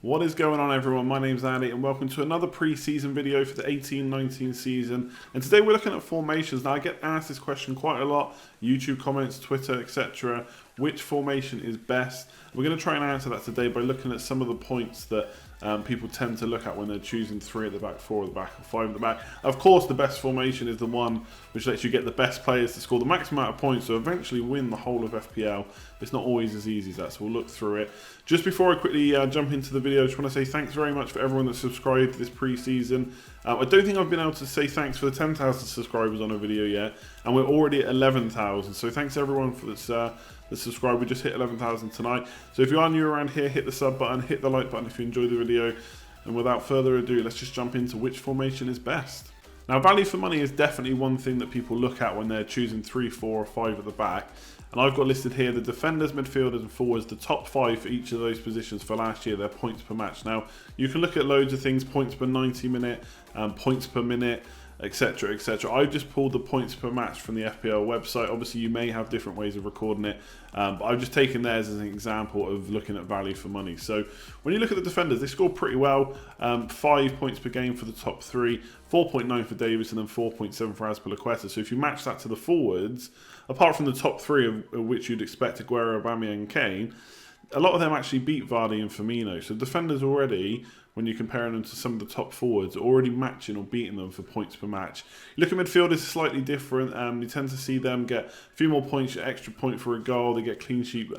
What is going on, everyone? My name's Andy and welcome to another pre-season video for the 18-19 season. And today we're looking at formations. Now I get asked this question quite a lot, YouTube comments, Twitter, etc. Which formation is best? We're going to try and answer that today by looking at some of the points that people tend to look at when they're choosing 3 at the back, 4 at the back, or 5 at the back. Of course, the best formation is the one which lets you get the best players to score the maximum amount of points, so eventually win the whole of FPL. It's not always as easy as that, so we'll look through it. Just before I quickly jump into the video, I just want to say thanks very much for everyone that subscribed this pre-season. I don't think I've been able to say thanks for the 10,000 subscribers on a video yet, and we're already at 11,000. So thanks everyone for this. The subscribe. We just hit 11,000 tonight. So if you are new around here, hit the sub button, hit the like button if you enjoyed the video. And without further ado, let's just jump into which formation is best. Now, value for money is definitely one thing that people look at when they're choosing 3, 4, or 5 at the back. And I've got listed here the defenders, midfielders, and forwards, the top 5 for each of those positions for last year, their points per match. Now, you can look at loads of things, points per 90 minute, points per minute, etc, etc. I've just pulled the points per match from the FPL website. Obviously you may have different ways of recording it, but I've just taken theirs as an example of looking at value for money. So when you look at the defenders, they score pretty well. 5 points per game for the top 3, 4.9 for Davis, and then 4.7 for Azpilicueta. So if you match that to the forwards, apart from the top 3 of which you'd expect Aguero, Aubameyang, and Kane, a lot of them actually beat Vardy and Firmino. So defenders already, when you're comparing them to some of the top forwards, already matching or beating them for points per match. You look at midfielders, slightly different. You tend to see them get a few more points, extra point for a goal. They get clean sheet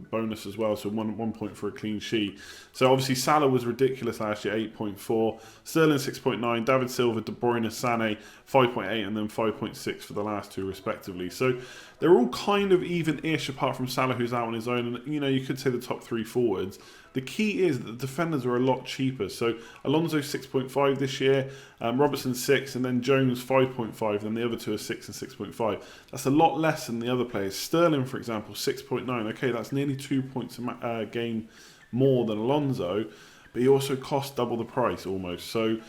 bonus as well, so one point for a clean sheet. So obviously Salah was ridiculous last year, 8.4. Sterling 6.9. David Silva, De Bruyne, Sané 5.8, and then 5.6 for the last 2 respectively. So they're all kind of even-ish apart from Salah, who's out on his own. And you know, you could say the top 3 forwards. The key is that the defenders are a lot cheaper. So Alonso 6.5 this year, Robertson 6, and then Jones 5.5. Then the other 2 are 6 and 6.5. That's a lot less than the other players. Sterling, for example, 6.9. Okay, that's nearly 2 points a game more than Alonso, but he also costs double the price almost. So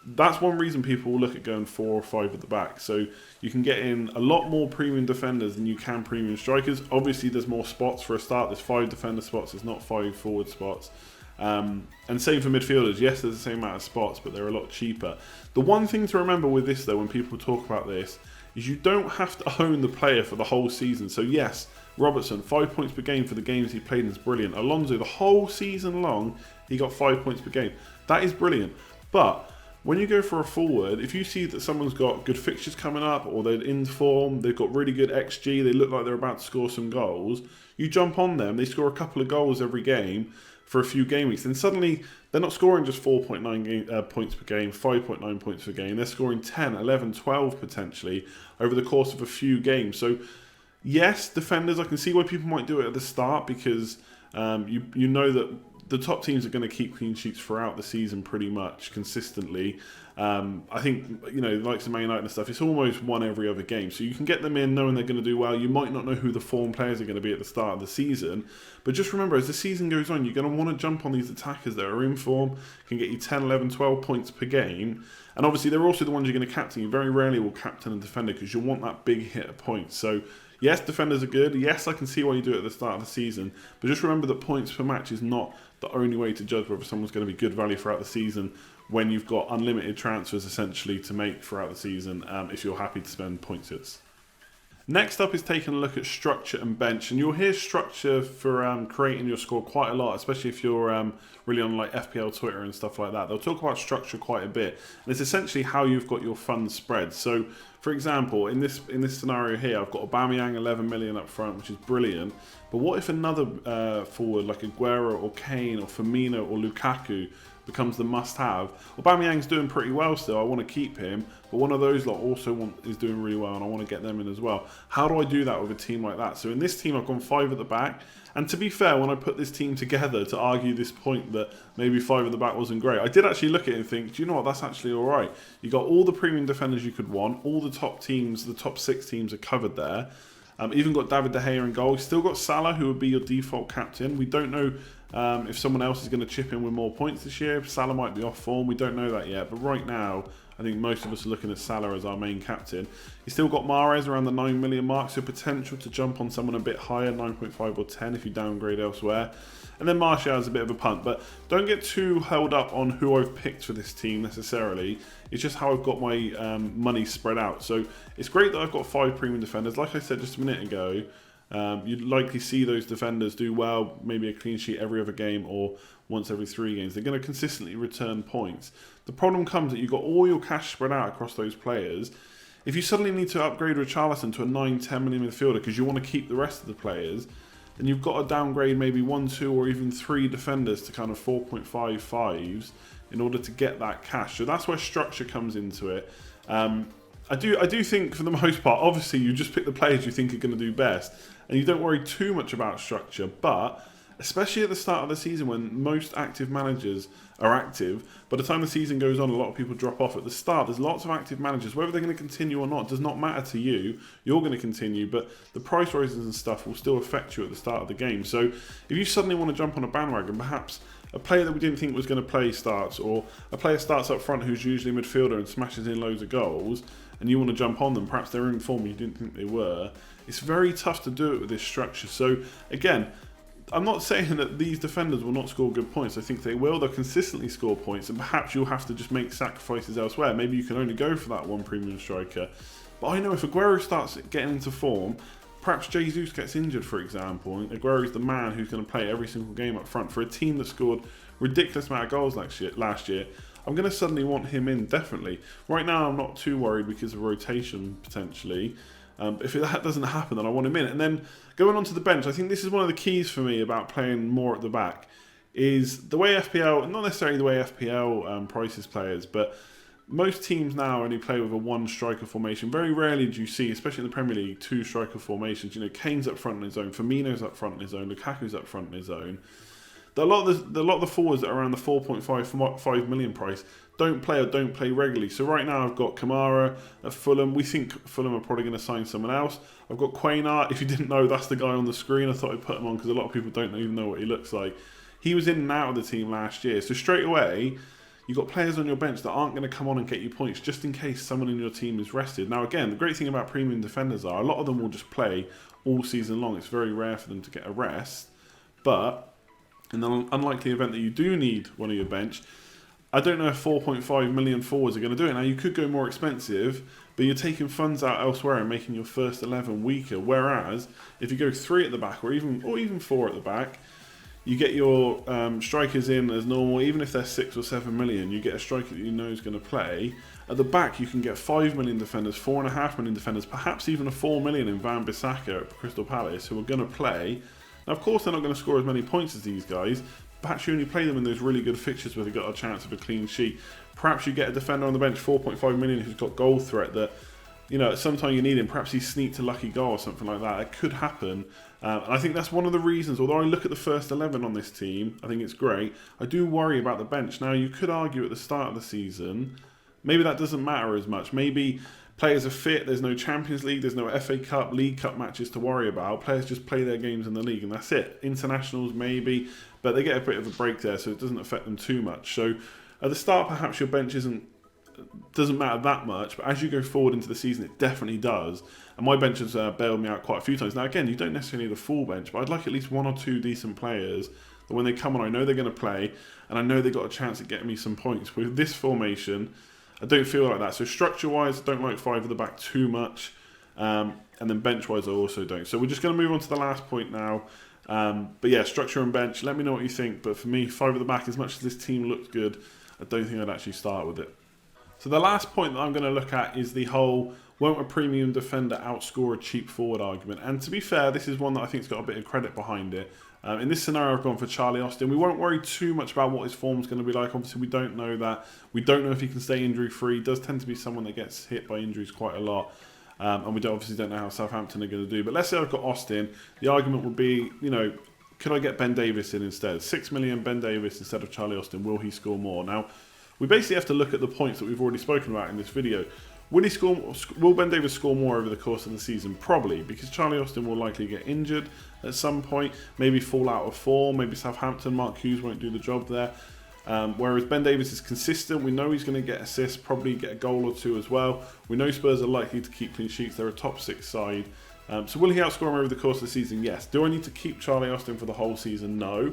that's one reason people will look at going 4 or 5 at the back. So you can get in a lot more premium defenders than you can premium strikers. Obviously, there's more spots for a start. There's 5 defender spots. There's not 5 forward spots. And same for midfielders. Yes, there's the same amount of spots, but they're a lot cheaper. The one thing to remember with this, though, when people talk about this, is you don't have to own the player for the whole season. So yes, Robertson, 5 points per game for the games he played is brilliant. Alonso, the whole season long, he got 5 points per game. That is brilliant. But when you go for a forward, if you see that someone's got good fixtures coming up, or they're in form, they've got really good XG, they look like they're about to score some goals, you jump on them, they score a couple of goals every game for a few game weeks, then suddenly they're not scoring just 4.9 points per game, 5.9 points per game, they're scoring 10, 11, 12 potentially over the course of a few games. So yes, defenders, I can see why people might do it at the start, because you know that the top teams are going to keep clean sheets throughout the season pretty much consistently. I think, you know, like some Man United and stuff, it's almost one every other game. So you can get them in knowing they're going to do well. You might not know who the form players are going to be at the start of the season. But just remember, as the season goes on, you're going to want to jump on these attackers that are in form, can get you 10, 11, 12 points per game. And obviously, they're also the ones you're going to captain. You very rarely will captain a defender because you'll want that big hit of points. So yes, defenders are good. Yes, I can see why you do it at the start of the season. But just remember that points per match is not the only way to judge whether someone's going to be good value throughout the season, when you've got unlimited transfers essentially to make throughout the season, if you're happy to spend points hits. Next up is taking a look at structure and bench, and you'll hear structure for creating your score quite a lot, especially if you're really on like FPL Twitter and stuff like that. They'll talk about structure quite a bit, and it's essentially how you've got your funds spread. So, for example, in this scenario here, I've got Aubameyang 11 million up front, which is brilliant. But what if another forward like Aguero or Kane or Firmino or Lukaku becomes the must-have? Aubameyang's doing pretty well still. I want to keep him, but one of those lot also is doing really well, and I want to get them in as well. How do I do that with a team like that? So in this team, I've gone 5 at the back. And to be fair, when I put this team together to argue this point that maybe 5 at the back wasn't great, I did actually look at it and think, do you know what, that's actually all right. You got all the premium defenders you could want. All the top teams, the top 6 teams are covered there. Even got David De Gea in goal. Still got Salah, who would be your default captain. We don't know if someone else is going to chip in with more points this year. Salah might be off form. We don't know that yet. But right now, I think most of us are looking at Salah as our main captain. You've still got Mahrez around the 9 million mark, so potential to jump on someone a bit higher, 9.5 or 10 if you downgrade elsewhere. And then Martial is a bit of a punt, but don't get too held up on who I've picked for this team necessarily. It's just how I've got my money spread out. So it's great that I've got 5 premium defenders. Like I said just a minute ago, you'd likely see those defenders do well, maybe a clean sheet every other game or once every 3 games. They're going to consistently return points. The problem comes that you've got all your cash spread out across those players. If you suddenly need to upgrade Richarlison to a 9-10 million midfielder because you want to keep the rest of the players, then you've got to downgrade maybe 1, 2 or even 3 defenders to kind of 4.55s in order to get that cash. So that's where structure comes into it. I do think for the most part, obviously you just pick the players you think are going to do best and you don't worry too much about structure, but especially at the start of the season when most active managers are active, by the time the season goes on a lot of people drop off. At the start there's lots of active managers, whether they're going to continue or not does not matter to you, you're going to continue, but the price rises and stuff will still affect you at the start of the game. So if you suddenly want to jump on a bandwagon, perhaps a player that we didn't think was going to play starts, or a player starts up front who's usually a midfielder and smashes in loads of goals, and you want to jump on them, perhaps they're in form you didn't think they were, it's very tough to do it with this structure. So again, I'm not saying that these defenders will not score good points. I think they will. They'll consistently score points, and perhaps you'll have to just make sacrifices elsewhere. Maybe you can only go for that one premium striker. But I know if Aguero starts getting into form, perhaps Jesus gets injured, for example, and Aguero's the man who's going to play every single game up front for a team that scored ridiculous amount of goals last year. I'm going to suddenly want him in, definitely. Right now, I'm not too worried because of rotation, potentially. If that doesn't happen, then I want him in. And then going on to the bench, I think this is one of the keys for me about playing more at the back, is the way FPL, not necessarily the way FPL prices players, but most teams now only play with a 1 striker formation. Very rarely do you see, especially in the Premier League, 2 striker formations. You know, Kane's up front on his own, Firmino's up front on his own, Lukaku's up front on his own. A lot of the forwards that are around the 4.5 million price don't play regularly. So right now I've got Kamara at Fulham. We think Fulham are probably going to sign someone else. I've got Quaynard. If you didn't know, that's the guy on the screen. I thought I'd put him on because a lot of people don't even know what he looks like. He was in and out of the team last year. So straight away, you've got players on your bench that aren't going to come on and get you points just in case someone in your team is rested. Now again, the great thing about premium defenders are a lot of them will just play all season long. It's very rare for them to get a rest. But in the unlikely event that you do need one of your bench, I don't know if 4.5 million forwards are going to do it. Now, you could go more expensive, but you're taking funds out elsewhere and making your first 11 weaker. Whereas, if you go 3 at the back or even 4 at the back, you get your strikers in as normal. Even if they're 6 or 7 million, you get a striker that you know is going to play. At the back, you can get 5 million defenders, 4.5 million defenders, perhaps even a 4 million in Van Bissaka at Crystal Palace, who are going to play. Now, of course, they're not going to score as many points as these guys. Perhaps you only play them in those really good fixtures where they've got a chance of a clean sheet. Perhaps you get a defender on the bench, 4.5 million, who's got goal threat that, you know, at some time you need him. Perhaps he sneaked a lucky goal or something like that. It could happen. And I think that's one of the reasons, although I look at the first 11 on this team, I think it's great. I do worry about the bench. Now, you could argue at the start of the season, maybe that doesn't matter as much. Maybe players are fit, there's no Champions League, there's no FA Cup, League Cup matches to worry about. Players just play their games in the league and that's it. Internationals maybe, but they get a bit of a break there, so it doesn't affect them too much. So at the start, perhaps your bench doesn't matter that much, but as you go forward into the season, it definitely does. And my bench has bailed me out quite a few times. Now again, you don't necessarily need a full bench, but I'd like at least 1 or 2 decent players that when they come on, I know they're going to play, and I know they've got a chance at getting me some points. With this formation, I don't feel like that. So structure-wise, I don't like 5 at the back too much. And then bench-wise, I also don't. So we're just going to move on to the last point now. But yeah, structure and bench, let me know what you think. But for me, 5 at the back, as much as this team looks good, I don't think I'd actually start with it. So the last point that I'm going to look at is the whole, won't a premium defender outscore a cheap forward argument? And to be fair, this is one that I think's got a bit of credit behind it. In this scenario, I've gone for Charlie Austin. We won't worry too much about what his form's going to be like. Obviously, we don't know that. We don't know if he can stay injury-free. He does tend to be someone that gets hit by injuries quite a lot. And we obviously don't know how Southampton are going to do. But let's say I've got Austin. The argument would be, you know, could I get Ben Davies in instead? 6 million Ben Davies instead of Charlie Austin. Will he score more? Now, we basically have to look at the points that we've already spoken about in this video. Will Ben Davies score more over the course of the season? Probably, because Charlie Austin will likely get injured at some point, maybe fall out of form, maybe Southampton, Mark Hughes won't do the job there. Whereas Ben Davies is consistent. We know he's going to get assists, probably get a goal or two as well. We know Spurs are likely to keep clean sheets. They're a top 6 side. So will he outscore him over the course of the season? Yes. Do I need to keep Charlie Austin for the whole season? No.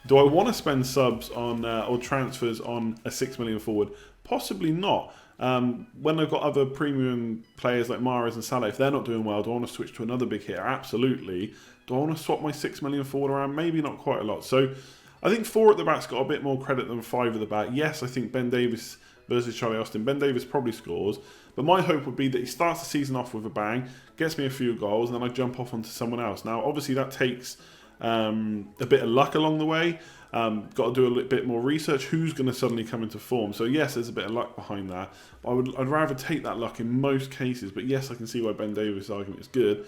Do I want to spend subs on or transfers on a 6 million forward? Possibly not. When I've got other premium players like Mahrez and Salah, if they're not doing well, do I want to switch to another big hitter? Absolutely. Do I want to swap my 6 million forward around? Maybe not quite a lot. So I think 4 at the back's got a bit more credit than 5 at the back. Yes, I think Ben Davies versus Charlie Austin. Ben Davies probably scores, but my hope would be that he starts the season off with a bang, gets me a few goals, and then I jump off onto someone else. Now, obviously, that takes a bit of luck along the way. Got to do a little bit more research. Who's going to suddenly come into form? So yes, there's a bit of luck behind that. But I'd rather take that luck in most cases. But yes, I can see why Ben Davies' argument is good.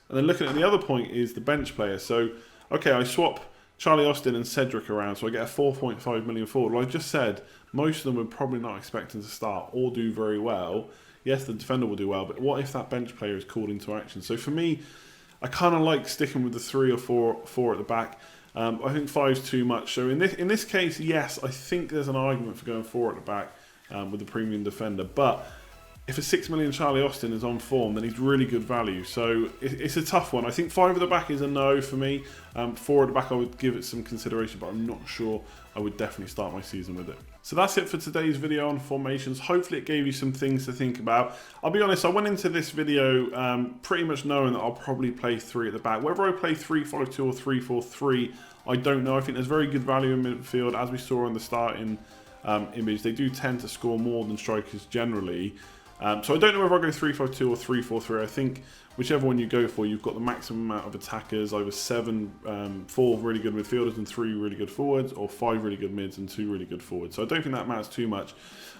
And then looking at the other point is the bench player. So okay, I swap Charlie Austin and Cedric around, so I get a 4.5 million forward. Well, I just said most of them were probably not expecting to start or do very well. Yes, the defender will do well, but what if that bench player is called into action? So for me, I kind of like sticking with the 3 or 4 at the back. I think 5's too much. So in this case, yes, I think there's an argument for going 4 at the back with the premium defender. But if a 6 million Charlie Austin is on form, then he's really good value. So it's a tough one. I think 5 at the back is a no for me. 4 at the back, I would give it some consideration, but I'm not sure I would definitely start my season with it. So that's it for today's video on formations. Hopefully it gave you some things to think about. I'll be honest, I went into this video pretty much knowing that I'll probably play 3 at the back. Whether I play 3-5-2 or 3-4-3, I don't know. I think there's very good value in midfield, as we saw on the starting image. They do tend to score more than strikers generally. So I don't know whether I go 3-5-2 or 3-4-3. I think whichever one you go for, you've got the maximum amount of attackers, either 4 really good midfielders and 3 really good forwards, or 5 really good mids and 2 really good forwards. So I don't think that matters too much.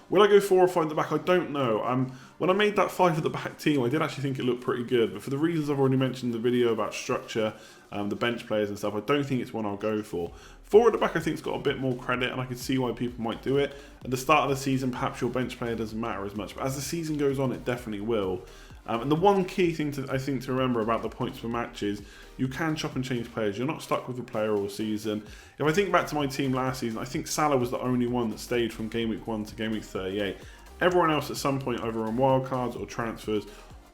Will I go 4 or 5 at the back? I don't know. When I made that 5 at the back team, I did actually think it looked pretty good, but for the reasons I've already mentioned in the video about structure, the bench players and stuff, I don't think it's one I'll go for. 4 at the back I think it's got a bit more credit, and I can see why people might do it. At the start of the season, perhaps your bench player doesn't matter as much, but as the season goes on, it definitely will. And the one key thing I think to remember about the points per match is you can chop and change players. You're not stuck with a player all season. If I think back to my team last season, I think Salah was the only one that stayed from game week 1 to game week 38. Everyone else at some point, either on wildcards or transfers,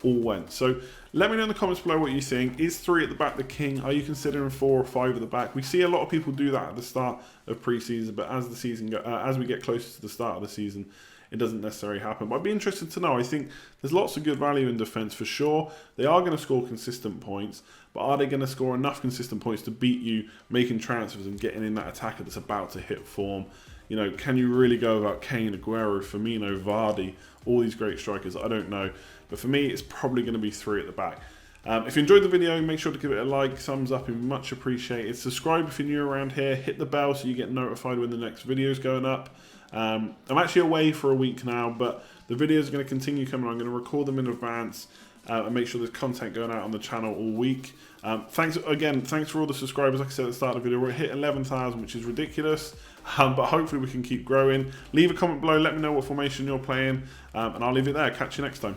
all went. So let me know in the comments below what you think. Is 3 at the back the king? Are you considering 4 or 5 at the back? We see a lot of people do that at the start of pre-season, but as the season as we get closer to the start of the season, it doesn't necessarily happen. But I'd be interested to know. I think there's lots of good value in defence for sure. They are going to score consistent points, but are they going to score enough consistent points to beat you making transfers and getting in that attacker that's about to hit form? You know, can you really go about Kane, Aguero, Firmino, Vardy, all these great strikers? I don't know. But for me, it's probably going to be 3 at the back. If you enjoyed the video, make sure to give it a like, thumbs up, it'd be much appreciated. Subscribe if you're new around here. Hit the bell so you get notified when the next video is going up. I'm actually away for a week now, but the videos are going to continue coming. I'm going to record them in advance and make sure there's content going out on the channel all week. Thanks for all the subscribers. Like I said at the start of the video, we're hit 11,000, which is ridiculous, but hopefully we can keep growing. Leave a comment below, let me know what formation you're playing, and I'll leave it there. Catch you next time.